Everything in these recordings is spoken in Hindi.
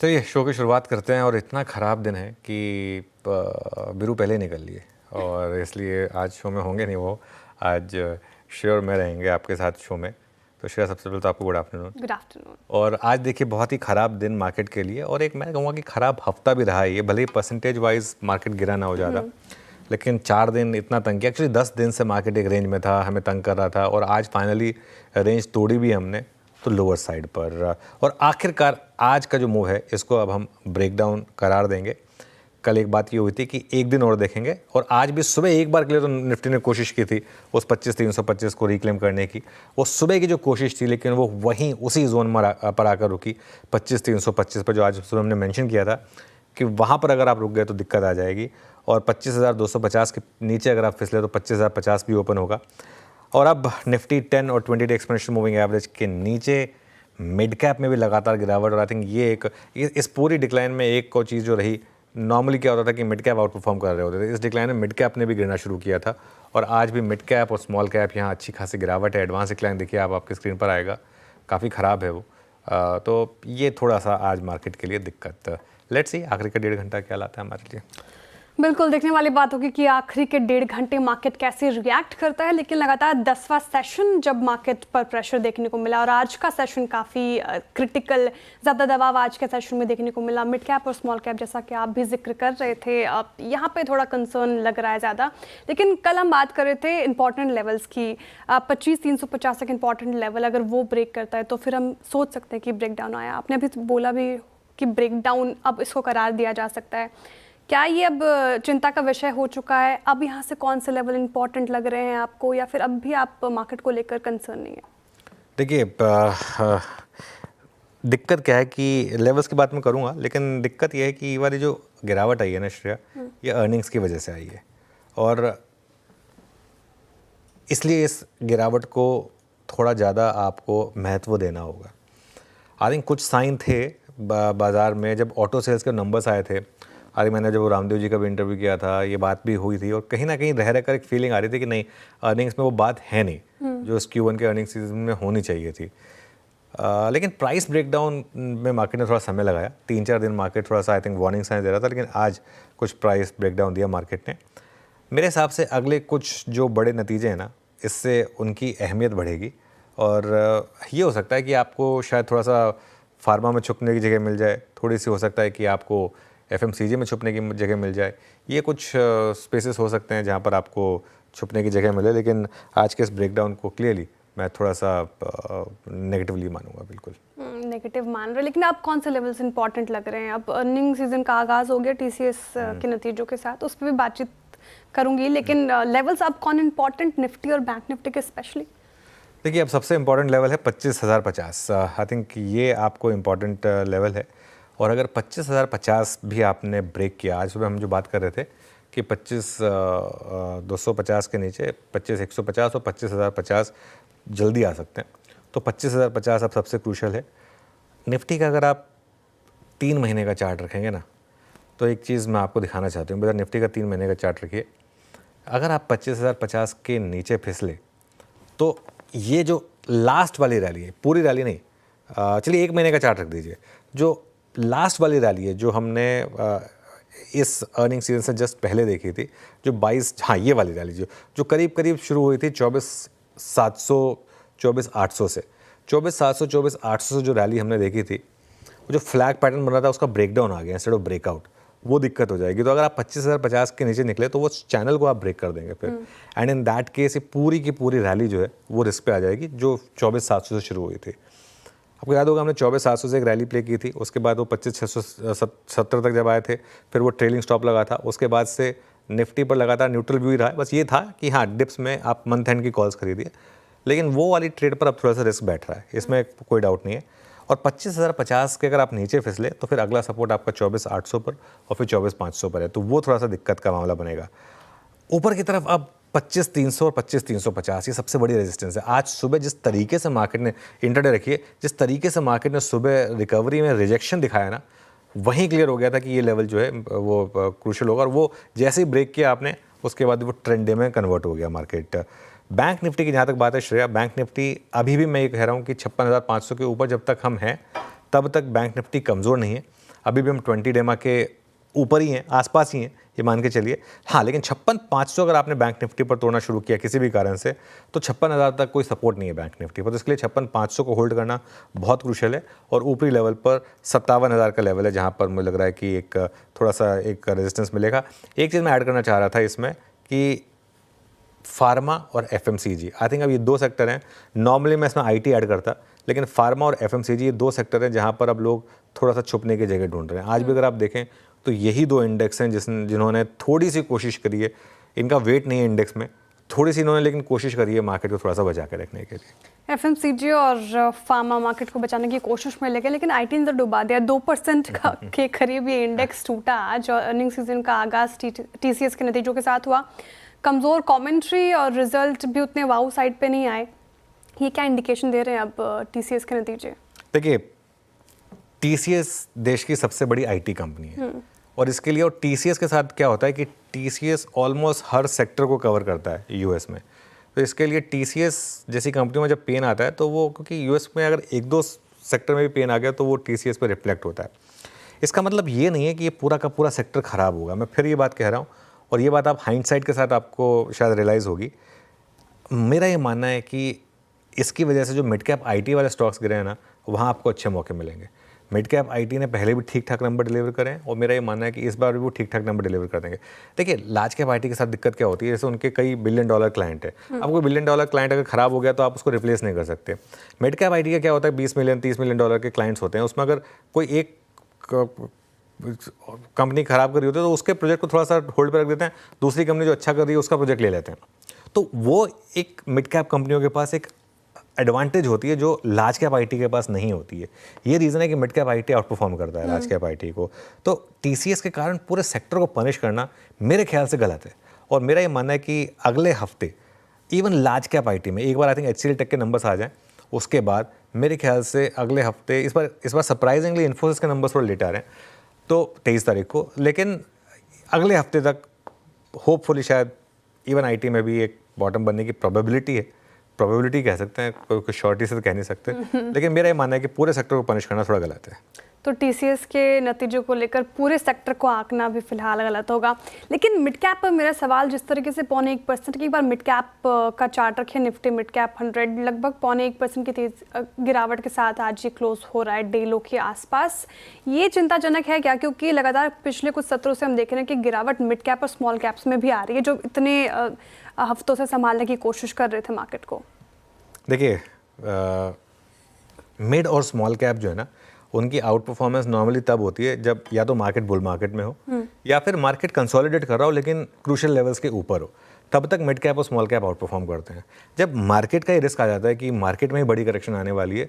चलिए शो की शुरुआत करते हैं। और इतना ख़राब दिन है कि बिरू पहले ही निकल लिए और इसलिए आज शो में होंगे नहीं वो। आज श्योर में रहेंगे आपके साथ शो में। तो श्रेया, सबसे पहले तो आपको गुड आफ्टरनून। Good afternoon. और आज देखिए बहुत ही ख़राब दिन मार्केट के लिए, और एक मैं कहूँगा कि ख़राब हफ्ता भी रहा है ये। भले ही परसेंटेज वाइज मार्केट गिरा ना हो ज़्यादा, लेकिन 4 दिन इतना तंग किया। एक्चुअली 10 दिन से मार्केट एक रेंज में था, हमें तंग कर रहा था, और आज फाइनली रेंज तोड़ी भी हमने तो लोअर साइड पर। और आखिरकार आज का जो मूव है इसको अब हम ब्रेक डाउन करार देंगे। कल एक बात ये हुई थी कि एक दिन और देखेंगे, और आज भी सुबह एक बार के लिए तो निफ्टी ने कोशिश की थी उस 25,325 को रिक्लेम करने की। वो सुबह की जो कोशिश थी, लेकिन वो वहीं उसी जोन पर आकर रुकी 25,325 पर, जो आज सुबह हमने मेंशन किया था कि वहाँ पर अगर आप रुक गए तो दिक्कत आ जाएगी। और 25,250 के नीचे अगर आप फिसले तो 25,050 भी ओपन होगा। और अब निफ्टी 10 और 20 डे एक्सपोनेंशियल मूविंग एवरेज के नीचे, मिड कैप में भी लगातार गिरावट। और आई थिंक ये इस पूरी डिक्लाइन में एक और चीज़ जो रही, नॉर्मली क्या होता था कि मिड कैप आउट परफॉर्म कर रहे होते थे, इस डिक्लाइन में मिड कैप ने भी गिरना शुरू किया था। और आज भी मिड कैप और स्मॉल कैप यहाँ अच्छी खासी गिरावट है। एडवांस डिक्लाइन देखिए आप, आपकी स्क्रीन पर आएगा, काफ़ी ख़राब है वो। तो ये थोड़ा सा आज मार्केट के लिए दिक्कत। लेट्स सी आखिरी का 1.5 घंटा क्या लाता है हमारे लिए। बिल्कुल देखने वाली बात होगी कि आखिरी के 1.5 घंटे मार्केट कैसे रिएक्ट करता है। लेकिन लगातार 10वां सेशन जब मार्केट पर प्रेशर देखने को मिला, और आज का सेशन काफ़ी क्रिटिकल, ज़्यादा दबाव आज के सेशन में देखने को मिला। मिड कैप और स्मॉल कैप, जैसा कि आप भी जिक्र कर रहे थे, यहाँ पे थोड़ा कंसर्न लग रहा है ज़्यादा। लेकिन कल हम बात कर रहे थे इंपॉर्टेंट लेवल्स की। 25,350 एक इंपॉर्टेंट लेवल, अगर वो ब्रेक करता है तो फिर हम सोच सकते हैं कि ब्रेक डाउन आया। आपने अभी बोला भी कि ब्रेक डाउन अब इसको करार दिया जा सकता है। क्या ये अब चिंता का विषय हो चुका है? अब यहाँ से कौन से लेवल इंपॉर्टेंट लग रहे हैं आपको, या फिर अब भी आप मार्केट को लेकर कंसर्न नहीं है? देखिए दिक्कत क्या है कि लेवल्स की बात मैं करूँगा, लेकिन दिक्कत ये है कि ये वाली जो गिरावट आई है ना श्रेया, ये अर्निंग्स की वजह से आई है। और इसलिए इस गिरावट को थोड़ा ज़्यादा आपको महत्व देना होगा। आई थिंक कुछ साइन थे बाज़ार में जब ऑटो सेल्स के नंबर्स आए थे। अरे मैंने जब रामदेव जी का भी इंटरव्यू किया था, ये बात भी हुई थी, और कहीं ना कहीं रह रहकर एक फीलिंग आ रही थी कि नहीं, अर्निंग्स में वो बात है नहीं जो इस Q1 के अर्निंग्स सीजन में होनी चाहिए थी। लेकिन प्राइस ब्रेकडाउन में मार्केट ने थोड़ा समय लगाया। 3-4 दिन मार्केट थोड़ा सा आई थिंक वार्निंग साइन दे रहा था, लेकिन आज कुछ प्राइस ब्रेकडाउन दिया मार्केट ने। मेरे हिसाब से अगले कुछ जो बड़े नतीजे हैं ना, इससे उनकी अहमियत बढ़ेगी। और ये हो सकता है कि आपको शायद थोड़ा सा फार्मा में छुपने की जगह मिल जाए, थोड़ी सी हो सकता है कि आपको FMCG में छुपने की जगह मिल जाए। ये कुछ स्पेसेस हो सकते हैं जहाँ पर आपको छुपने की जगह मिले। लेकिन आज के इस ब्रेकडाउन को क्लियरली मैं थोड़ा सा नेगेटिवली मानूंगा। बिल्कुल नेगेटिव मान रहे, लेकिन आप कौन से लेवल्स इंपॉर्टेंट लग रहे हैं? अब अर्निंग सीजन का आगाज़ हो गया TCS के नतीजों के साथ, उस पर भी बातचीत करूंगी। लेकिन लेवल्स अब कौन इंपॉर्टेंट, निफ्टी और बैंक निफ्टी के स्पेशली? देखिए, अब सबसे इम्पॉर्टेंट लेवल है 25,050। आई थिंक ये आपको इम्पॉर्टेंट लेवल है। और अगर 25,050 भी आपने ब्रेक किया, आज सुबह हम जो बात कर रहे थे कि 25,250 के नीचे 25,150 और 25,050 जल्दी आ सकते हैं, तो 25,050 अब सबसे क्रूशल है। निफ्टी का अगर आप 3 महीने का चार्ट रखेंगे ना, तो एक चीज़ मैं आपको दिखाना चाहती हूँ। बेटा, निफ्टी का 3 महीने का चार्ट रखिए। अगर आप 25,050 के नीचे फिसले तो ये जो लास्ट वाली रैली है, पूरी रैली नहीं, चलिए 1 महीने का चार्ट रख दीजिए, जो लास्ट वाली रैली है जो हमने इस अर्निंग सीजन से जस्ट पहले देखी थी, जो 22, हाँ ये वाली रैली जो करीब करीब शुरू हुई थी 24,700 24,800 से, 24,700 24,800 से जो रैली हमने देखी थी, वो जो फ्लैग पैटर्न बना था उसका ब्रेकडाउन आ गया इंस्टेड ऑफ ब्रेकआउट। वो दिक्कत हो जाएगी। तो अगर आप 25,050 के नीचे निकले तो वो चैनल को आप ब्रेक कर देंगे फिर, एंड इन दैट केस ये पूरी की पूरी रैली जो है वो रिस्क पे आ जाएगी जो 24,700 से शुरू हुई थी। आपको याद होगा हमने 24,700 से एक रैली प्ले की थी, उसके बाद वो 25,670 तक जब आए थे, फिर वो ट्रेलिंग स्टॉप लगा था। उसके बाद से निफ्टी पर लगातार न्यूट्रल व्यू ही रहा है। बस ये था कि हाँ, डिप्स में आप मंथ एंड की कॉल्स खरीदिए, लेकिन वो वाली ट्रेड पर अब थोड़ा सा रिस्क बैठ रहा है, इसमें कोई डाउट नहीं है। और 25,050 के अगर आप नीचे फिसले तो फिर अगला सपोर्ट आपका 24,800 पर और फिर 24,500 पर है, तो वो थोड़ा सा दिक्कत का मामला बनेगा। ऊपर की तरफ अब 25,300 और 25,350 ये सबसे बड़ी रेजिस्टेंस है। आज सुबह जिस तरीके से मार्केट ने इंटरडे रखिए, जिस तरीके से मार्केट ने सुबह रिकवरी में रिजेक्शन दिखाया ना, वहीं क्लियर हो गया था कि ये लेवल जो है वो क्रूशल होगा। और वो जैसे ही ब्रेक किया आपने, उसके बाद वो ट्रेंड डे में कन्वर्ट हो गया मार्केट। बैंक निफ्टी की जहाँ तक बात है श्रेया, बैंक निफ्टी अभी भी मैं ये कह रहा हूँ कि 56,500 के ऊपर जब तक हम हैं तब तक बैंक निफ्टी कमज़ोर नहीं है। अभी भी हम 20 डेमा के ऊपर ही हैं, आसपास ही हैं, ये मान के चलिए। हाँ, लेकिन 56,500 अगर आपने बैंक निफ्टी पर तोड़ना शुरू किया किसी भी कारण से, तो 56,000 तक कोई सपोर्ट नहीं है बैंक निफ्टी पर। तो इसके लिए 56,500 को होल्ड करना बहुत क्रूशियल है। और ऊपरी लेवल पर 57,000 का लेवल है, जहाँ पर मुझे लग रहा है कि एक थोड़ा सा एक रेजिस्टेंस मिलेगा। एक चीज़ मैं ऐड करना चाह रहा था इसमें कि फार्मा और एफएमसीजी, आई थिंक अब ये दो सेक्टर हैं। नॉर्मली मैं इसमें आईटी ऐड करता, लेकिन फार्मा और एफएमसीजी ये दो सेक्टर हैं जहाँ पर अब लोग थोड़ा सा छुपने की जगह ढूंढ रहे हैं। आज भी अगर आप देखें तो यही दो इंडेक्स हैं जिन्होंने थोड़ी सी कोशिश करी है, इनका वेट नहीं है इंडेक्स में, थोड़ी सी इन्होंने लेकिन कोशिश करी है मार्केट को थोड़ा सा बचा के रखने के लिए। एफएमसीजी और फार्मा मार्केट को बचाने की कोशिश में लगे, लेकिन आईटी ने तो डुबा दिया। 2% के करीब ये इंडेक्स टूटा आज, और अर्निंग सीजन का आगाज टीसीएस के नतीजों के साथ हुआ। कमज़ोर कमेंट्री और रिजल्ट भी उतने वाउ साइड पे नहीं आए। ये क्या इंडिकेशन दे रहे हैं अब टीसीएस के नतीजे? देखिए, टीसीएस देश की सबसे बड़ी आईटी कंपनी है, और इसके लिए और टीसीएस के साथ क्या होता है कि टीसीएस ऑलमोस्ट हर सेक्टर को कवर करता है यूएस में। तो इसके लिए टीसीएस जैसी कंपनियों में जब पेन आता है तो वो, क्योंकि यूएस में अगर एक दो सेक्टर में भी पेन आ गया तो वो टीसीएस पे रिफ्लेक्ट होता है। इसका मतलब ये नहीं है कि ये पूरा का पूरा सेक्टर ख़राब होगा। मैं फिर ये बात कह रहा हूँ, और ये बात आप हाइंडसाइट के साथ आपको शायद रियलाइज़ होगी। मेरा ये मानना है कि इसकी वजह से जो मिड कैप आईटी वाले स्टॉक्स गिरे हैं ना, वहाँ आपको अच्छे मौके मिलेंगे। मिड कैप आईटी ने पहले भी ठीक ठाक नंबर डिलीवर करे हैं, और मेरा ये मानना है कि इस बार भी वो ठीक ठाक नंबर डिलीवर कर देंगे। देखिए, लार्ज कैप आईटी के साथ दिक्कत क्या होती है, जैसे उनके कई बिलियन डॉलर क्लाइंट है। अब कोई बिलियन डॉलर क्लाइंट अगर खराब हो गया तो आप उसको रिप्लेस नहीं कर सकते। मिड कैप आईटी का क्या होता है, 20 मिलियन 30 मिलियन डॉलर के क्लाइंट्स होते हैं। उसमें अगर कोई एक कंपनी खराब कर रही होती है तो उसके प्रोजेक्ट को थोड़ा सा होल्ड पर रख देते हैं, दूसरी कंपनी जो अच्छा कर रही है उसका प्रोजेक्ट ले लेते हैं। तो वो एक मिड कैप कंपनियों के पास एक एडवांटेज होती है जो लार्ज कैप आईटी के पास नहीं होती है। ये रीज़न है कि mid cap IT out perform करता है लार्ज कैप आईटी को। तो टीसीएस के कारण पूरे सेक्टर को पनिश करना मेरे ख्याल से गलत है। और मेरा ये मानना है कि अगले हफ्ते इवन लार्ज कैप आईटी में एक बार आई थिंक एचसीएल टेक के नंबर्स आ जाएं, उसके बाद मेरे ख्याल से अगले हफ्ते इस बार सरप्राइजिंगली इन्फोसिस के नंबर्स थोड़ा लेट आ रहे हैं, तो 23 तारीख को। लेकिन अगले हफ्ते तक होपफुली शायद इवन आईटी में भी एक बॉटम बनने की प्रोबेबिलिटी है। प्रोबेबिलिटी कह सकते हैं, कोई श्योरिटी से तो कह नहीं सकते, लेकिन मेरा ये मानना है कि पूरे सेक्टर को पनिश करना थोड़ा गलत है। तो टीसीएस के नतीजों को लेकर पूरे सेक्टर को आंकना भी फिलहाल गलत होगा। लेकिन मिड कैप पर मेरा सवाल जिस तरीके से 0.25% की एक बार मिड कैप का चार्ट रखे, निफ्टी मिड कैप 100 लगभग 0.25% की तेज गिरावट के साथ आज ये क्लोज हो रहा है डे लो के आसपास। ये चिंताजनक है क्या? क्योंकि लगातार पिछले कुछ सत्रों से हम देख रहे हैं कि गिरावट मिड कैप और स्मॉल कैप्स में भी आ रही है, जो इतने हफ्तों से संभालने की कोशिश कर रहे थे मार्केट को। देखिए, मिड और स्मॉल कैप जो है ना, उनकी आउट परफॉर्मेंस नॉर्मली तब होती है जब या तो मार्केट बुल मार्केट में हो या फिर मार्केट कंसोलिडेट कर रहा हो लेकिन क्रूशियल लेवल्स के ऊपर हो, तब तक मिड कैप और स्मॉल कैप आउट परफॉर्म करते हैं। जब मार्केट का ये रिस्क आ जाता है कि मार्केट में ही बड़ी करेक्शन आने वाली है,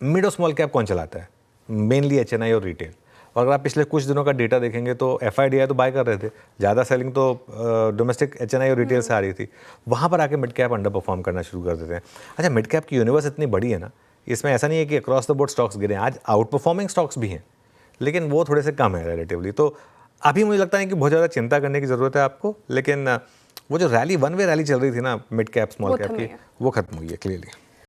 मिड और स्मॉल कैप कौन चलाता है? मेनली एचएनआई और रिटेल। और अगर आप पिछले कुछ दिनों का डेटा देखेंगे तो एफआईडीआई तो बाय कर रहे थे, ज़्यादा सेलिंग तो डोमेस्टिक एचएनआई और रिटेल से आ रही थी, वहाँ पर आके मिड कैप अंडर परफॉर्म करना शुरू कर देते हैं। अच्छा, मिड कैप की यूनिवर्स इतनी बड़ी है ना, इसमें ऐसा नहीं है कि अक्रॉस द बोर्ड स्टॉक्स गिरे हैं, आज आउट परफॉर्मिंग स्टॉक्स भी हैं, लेकिन वो थोड़े से कम है रिलेटिवली। तो अभी मुझे लगता है कि बहुत ज़्यादा चिंता करने की ज़रूरत है आपको, लेकिन वो जो रैली वन वे रैली चल रही थी ना मिड कैप स्मॉल कैप की, वो खत्म हुई है क्लियरली।